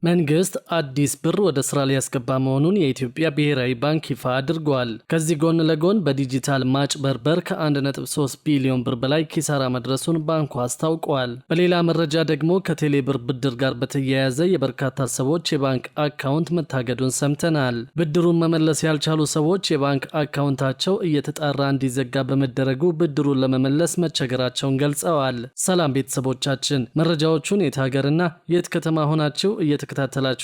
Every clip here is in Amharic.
መንግስት አዲስ ብር ወደ ስራ ሊያስገባ መሆኑን የኢትዮጵያ ብሔራዊ ባንክ ይፋ አድርጓል። ከዚህ ጎን ለጎን በዲጂታል ማጭበርበር ከ1.3 ቢሊዮን ብር በላይ ኪሳራ መድረሱን ባንኩ አስታውቋል። በሌላ መረጃ ደግሞ ከቴሌ ብር ብድር ጋር በተያያዘ የበርካታ ሰዎች የባንክ አካውንት መታገዱን ሰምተናል። ብድሩን መመለስ ያልቻሉ ሰዎች የባንክ አካውንታቸው እየተጣራ እንዲዘጋ በመደረጉ ብድሩን ለመመለስ መቸገራቸውን ገልጸዋል። ሰላም ቤተሰቦቻችን፣ መረጃዎቹን የት ሀገርና የት ከተማ ሆናችሁ እየተከታተላችሁ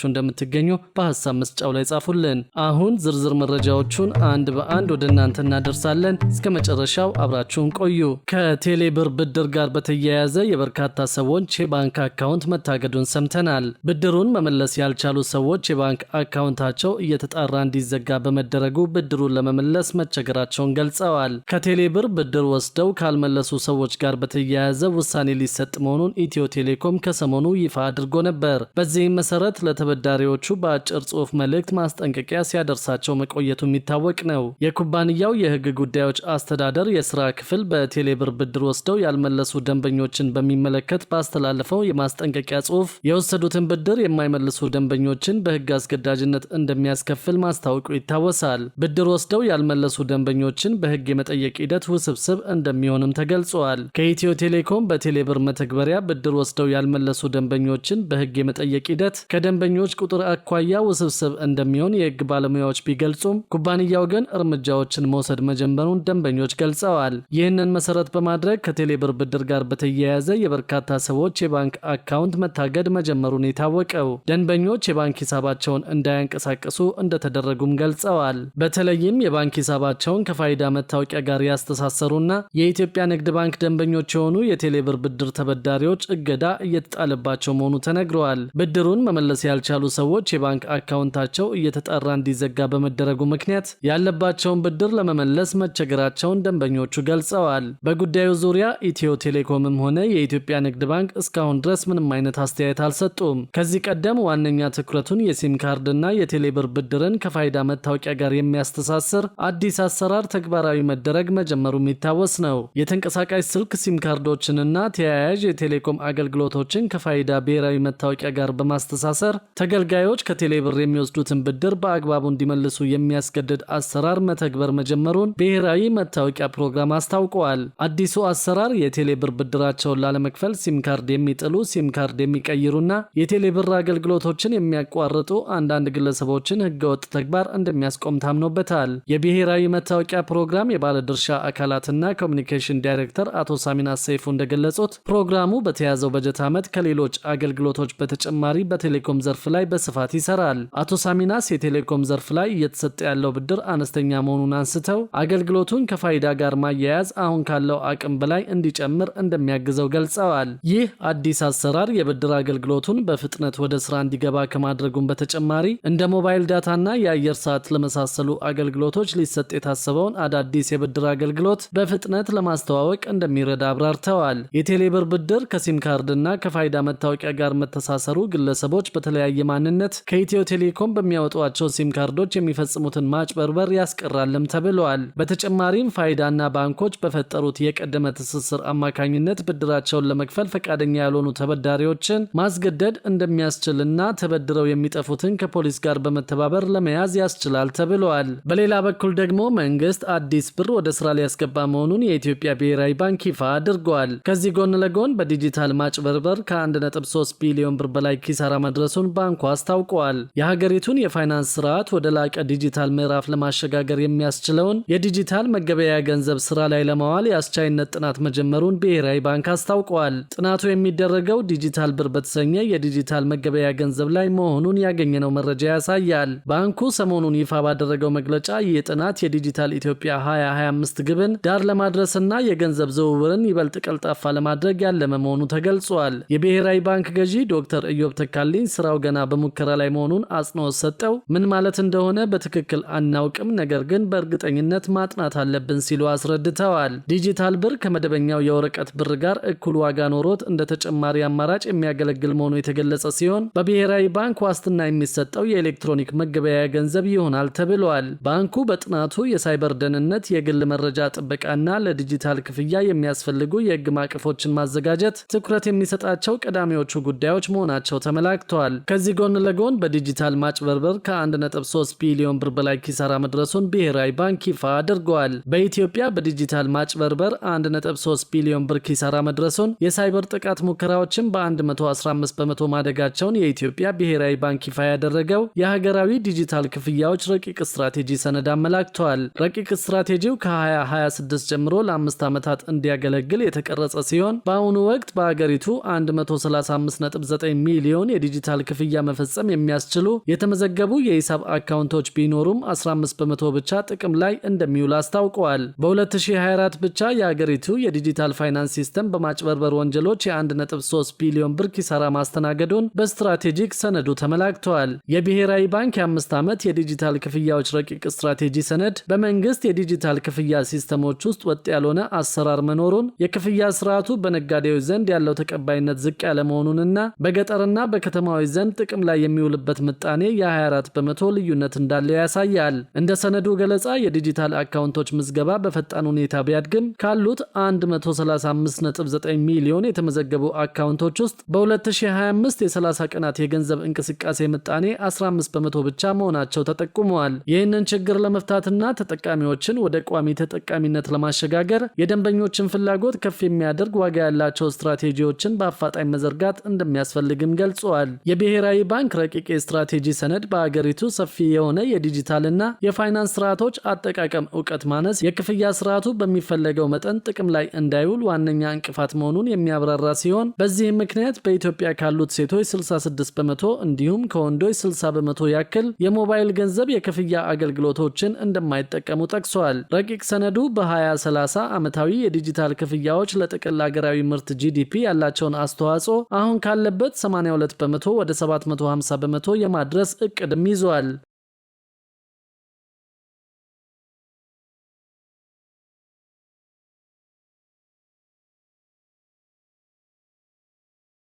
እንደምትገኙ በሐሳብ መስጫው ላይ ጻፉልን። አሁን ዝርዝር መረጃዎቹን አንድ በአንድ ወደ እናንተ እናደርሳለን። እስከ መጨረሻው አብራችሁን ቆዩ። ከቴሌ ብር ብድር ጋር በተያያዘ የበርካታ ሰዎች የባንክ አካውንት መታገዱን ሰምተናል። ብድሩን መመለስ ያልቻሉ ሰዎች የባንክ አካውንታቸው እየተጣራ እንዲዘጋ በመደረጉ ብድሩን ለመመለስ መቸገራቸውን ገልጸዋል። ከቴሌ ብር ብድር ወስደው ካልመለሱ ሰዎች ጋር በተያያዘ ውሳኔ ሊሰጥ መሆኑን ኢትዮ ቴሌኮም ከሰሞኑ ይፋ አድርጎ ነበር። በዚህም መሰረት ለተበዳሪዎቹ በአጭር ጽሑፍ መልእክት ማስጠንቀቂያ ሲያደርሳቸው መቆየቱ የሚታወቅ ነው። የኩባንያው የሕግ ጉዳዮች አስተዳደር የስራ ክፍል በቴሌ ብር ብድር ወስደው ያልመለሱ ደንበኞችን በሚመለከት ባስተላለፈው የማስጠንቀቂያ ጽሑፍ የወሰዱትን ብድር የማይመልሱ ደንበኞችን በሕግ አስገዳጅነት እንደሚያስከፍል ማስታወቁ ይታወሳል። ብድር ወስደው ያልመለሱ ደንበኞችን በሕግ የመጠየቅ ሂደት ውስብስብ እንደሚሆንም ተገልጿል። ከኢትዮ ቴሌኮም በቴሌ ብር መተግበሪያ ብድር ወስደው ያልመለሱ ደንበኞችን በሕግ የመጠየቅ ሂደት ከደንበኞች ቁጥር አኳያ ውስብስብ እንደሚሆን የሕግ ባለሙያዎች ቢገልጹም ኩባንያው ግን እርምጃዎችን መውሰድ መጀመሩን ደንበኞች ገልጸዋል። ይህንን መሰረት በማድረግ ከቴሌ ብር ብድር ጋር በተያያዘ የበርካታ ሰዎች የባንክ አካውንት መታገድ መጀመሩን የታወቀው ደንበኞች የባንክ ሂሳባቸውን እንዳያንቀሳቀሱ እንደተደረጉም ገልጸዋል። በተለይም የባንክ ሂሳባቸውን ከፋይዳ መታወቂያ ጋር ያስተሳሰሩና የኢትዮጵያ ንግድ ባንክ ደንበኞች የሆኑ የቴሌ ብር ብድር ተበዳሪዎች እገዳ እየተጣለባቸው መሆኑ ተነግረዋል። ብድሩን መመለስ ያልቻሉ ሰዎች የባንክ አካውንታቸው እየተጣራ እንዲዘጋ በመደረጉ ምክንያት ያለባቸውን ብድር ለመመለስ መቸገራቸውን ደንበኞቹ ገልጸዋል። በጉዳዩ ዙሪያ ኢትዮ ቴሌኮምም ሆነ የኢትዮጵያ ንግድ ባንክ እስካሁን ድረስ ምንም አይነት አስተያየት አልሰጡም። ከዚህ ቀደም ዋነኛ ትኩረቱን የሲም ካርድና የቴሌ ብር ብድርን ከፋይዳ መታወቂያ ጋር የሚያስተሳስር አዲስ አሰራር ተግባራዊ መደረግ መጀመሩ የሚታወስ ነው። የተንቀሳቃሽ ስልክ ሲም ካርዶችንና ተያያዥ የቴሌኮም አገልግሎቶችን ከፋይዳ ብሔራዊ መታወቂያ ጋር በማስተሳሰር ተገልጋዮች ከቴሌ ብር የሚወስዱትን ብድር በአግባቡ እንዲመልሱ የሚያስገድድ አሰራር መተግበር መጀመሩን ብሔራዊ መታወቂያ ፕሮግራም አስታውቀዋል። አዲሱ አሰራር የቴሌ ብር ብድራቸውን ላለመክፈል ሲም ካርድ የሚጥሉ፣ ሲም ካርድ የሚቀይሩና የቴሌ ብር አገልግሎቶችን የሚያቋርጡ አንዳንድ ግለሰቦችን ህገወጥ ተግባር እንደሚያስቆም ታምኖበታል። የብሔራዊ መታወቂያ ፕሮግራም የባለድርሻ አካላትና ኮሚኒኬሽን ዳይሬክተር አቶ ሳሚናስ ሰይፉ እንደገለጹት ፕሮግራሙ በተያዘው በጀት ዓመት ከሌሎች አገልግሎቶች በተጨማሪ በቴሌኮም ዘርፍ ላይ በስፋት ይሰራል። አቶ ሳሚናስ የቴሌኮም ዘርፍ ላይ እየተሰጠ ያለው ብድር አነስተኛ መሆኑን አንስተው አገልግሎቱን ከፋይዳ ጋር ማያያዝ አሁን ካለው አቅም በላይ እንዲጨምር እንደሚያግዘው ገልጸዋል። ይህ አዲስ አሰራር የብድር አገልግሎቱን በፍጥነት ወደ ስራ እንዲገባ ከማድረጉም በተጨማሪ እንደ ሞባይል ዳታና የአየር ሰዓት ለመሳሰሉ አገልግሎቶች ሊሰጥ የታሰበውን አዳዲስ የብድር አገልግሎት በፍጥነት ለማስተዋወቅ እንደሚረዳ አብራርተዋል። የቴሌ ብር ብድር ከሲም ካርድና ከፋይዳ መታወቂያ ጋር መተሳሰሩ ግለሰቦች በተለያየ ማንነት ከኢትዮ ቴሌኮም በሚያወጧቸው ሲም ካርዶች የሚፈጽሙትን ማጭበርበር ያስቀራልም ተብለዋል። በተጨማሪም ፋይዳና ባንኮች በፈጠሩት የቀደመ ትስስር አማካኝነት ብድራቸውን ለመክፈል ፈቃደኛ ያልሆኑ ተበዳሪዎችን ማስገደድ እንደሚያስችልና ተበድረው የሚጠፉትን ከፖሊስ ጋር በመተባበር ለመያዝ ያስችላል ተብለዋል። በሌላ በኩል ደግሞ መንግስት አዲስ ብር ወደ ስራ ሊያስገባ መሆኑን የኢትዮጵያ ብሔራዊ ባንክ ይፋ አድርጓል። ከዚህ ጎን ለጎን በዲጂታል ማጭበርበር ከ1.3 ቢሊዮን ብር በላይ ኪሳራ መድረሱን ባንኩ አስታውቋል። የሀገሪቱን የፋይናንስ ስርዓት ወደ ላቀ ዲጂታል ምዕራፍ ለማሸጋገር የሚያስችለውን የዲጂታል መገበያያ ገንዘብ ስራ ላይ ለማዋል የአስቻይነት ጥናት መጀመሩን ብሔራዊ ባንክ አስታውቋል። ጥናቱ የሚደረገው ዲጂታል ብር በተሰኘ የዲጂታል መገበያያ ገንዘብ ላይ መሆኑን ያገኘነው መረጃ ያሳያል። ባንኩ ሰሞኑን ይፋ ባደረገው መግለጫ ይህ ጥናት የዲጂታል ኢትዮጵያ 2025 ግብን ዳር ለማድረስና የገንዘብ ዝውውርን ይበልጥ ቀልጣፋ ለማድረግ ያለመ መሆኑ ተገልጿል። የብሔራዊ ባንክ ገዢ ዶክተር ኢዮብ ተካልኝ ስራው ገና በሙከራ ላይ መሆኑን አጽንኦት ሰጠው ምን ማለት እንደሆነ በትክክል አናውቅም፣ ነገር ግን በእርግጠኝነት ማጥናት አለብን ሲሉ አስረድተዋል። ዲጂታል ብር ከመደበኛው የወረቀት ብር ጋር እኩል ዋጋ ኖሮት እንደ ተጨማሪ አማራጭ የሚያገለግል መሆኑ የተገለጸ ሲሆን በብሔራዊ ባንክ ዋስትና የሚሰጠው የኤሌክትሮኒክ መገበያያ ገንዘብ ይሆናል ተብሏል። ባንኩ በጥናቱ የሳይበር ደህንነት፣ የግል መረጃ ጥበቃና ለዲጂታል ክፍያ የሚያስፈልጉ የህግ ማዕቀፎችን ማዘጋጀት ትኩረት የሚሰጣቸው ቀዳሚዎቹ ጉዳዮች መሆናቸው ተመላክቷል። ተመላክቷል። ከዚህ ጎን ለጎን በዲጂታል ማጭበርበር ከ1.3 ቢሊዮን ብር በላይ ኪሳራ መድረሱን ብሔራዊ ባንክ ይፋ አድርጓል። በኢትዮጵያ በዲጂታል ማጭበርበር 1.3 ቢሊዮን ብር ኪሳራ መድረሱን፣ የሳይበር ጥቃት ሙከራዎችን በ115 በመቶ ማደጋቸውን የኢትዮጵያ ብሔራዊ ባንክ ይፋ ያደረገው የሀገራዊ ዲጂታል ክፍያዎች ረቂቅ ስትራቴጂ ሰነድ አመላክቷል። ረቂቅ ስትራቴጂው ከ2026 ጀምሮ ለ5 ዓመታት እንዲያገለግል የተቀረጸ ሲሆን በአሁኑ ወቅት በአገሪቱ 135.9 ሚሊዮን የዲጂታል ክፍያ መፈጸም የሚያስችሉ የተመዘገቡ የሂሳብ አካውንቶች ቢኖሩም 15 በመቶ ብቻ ጥቅም ላይ እንደሚውል አስታውቀዋል። በ2024 ብቻ የአገሪቱ የዲጂታል ፋይናንስ ሲስተም በማጭበርበር ወንጀሎች የ1.3 ቢሊዮን ብር ኪሳራ ማስተናገዱን በስትራቴጂክ ሰነዱ ተመላክተዋል። የብሔራዊ ባንክ የ5 ዓመት የዲጂታል ክፍያዎች ረቂቅ ስትራቴጂ ሰነድ በመንግስት የዲጂታል ክፍያ ሲስተሞች ውስጥ ወጥ ያልሆነ አሰራር መኖሩን፣ የክፍያ ስርዓቱ በነጋዴዎች ዘንድ ያለው ተቀባይነት ዝቅ ያለ መሆኑንና በገጠርና በከተማዎች ዘንድ ጥቅም ላይ የሚውልበት ምጣኔ የ24 በመቶ ልዩነት እንዳለው ያሳያል። እንደ ሰነዱ ገለጻ የዲጂታል አካውንቶች ምዝገባ በፈጣን ሁኔታ ቢያድግም ካሉት 135.9 ሚሊዮን የተመዘገቡ አካውንቶች ውስጥ በ2025 የ30 ቀናት የገንዘብ እንቅስቃሴ ምጣኔ 15 በመቶ ብቻ መሆናቸው ተጠቁመዋል። ይህንን ችግር ለመፍታትና ተጠቃሚዎችን ወደ ቋሚ ተጠቃሚነት ለማሸጋገር የደንበኞችን ፍላጎት ከፍ የሚያደርግ ዋጋ ያላቸው ስትራቴጂዎችን በአፋጣኝ መዘርጋት እንደሚያስፈልግም ገልጸዋል። የብሔራዊ ባንክ ረቂቅ የስትራቴጂ ሰነድ በአገሪቱ ሰፊ የሆነ የዲጂታልና የፋይናንስ ስርዓቶች አጠቃቀም እውቀት ማነስ የክፍያ ስርዓቱ በሚፈለገው መጠን ጥቅም ላይ እንዳይውል ዋነኛ እንቅፋት መሆኑን የሚያብራራ ሲሆን በዚህም ምክንያት በኢትዮጵያ ካሉት ሴቶች 66 በመቶ እንዲሁም ከወንዶች 60 በመቶ ያክል የሞባይል ገንዘብ የክፍያ አገልግሎቶችን እንደማይጠቀሙ ጠቅሷል። ረቂቅ ሰነዱ በ2030 ዓመታዊ የዲጂታል ክፍያዎች ለጥቅል ሀገራዊ ምርት ጂዲፒ ያላቸውን አስተዋጽኦ አሁን ካለበት 82 በመቶ ወደ 750 በመቶ የማድረስ እቅድም ይዟል።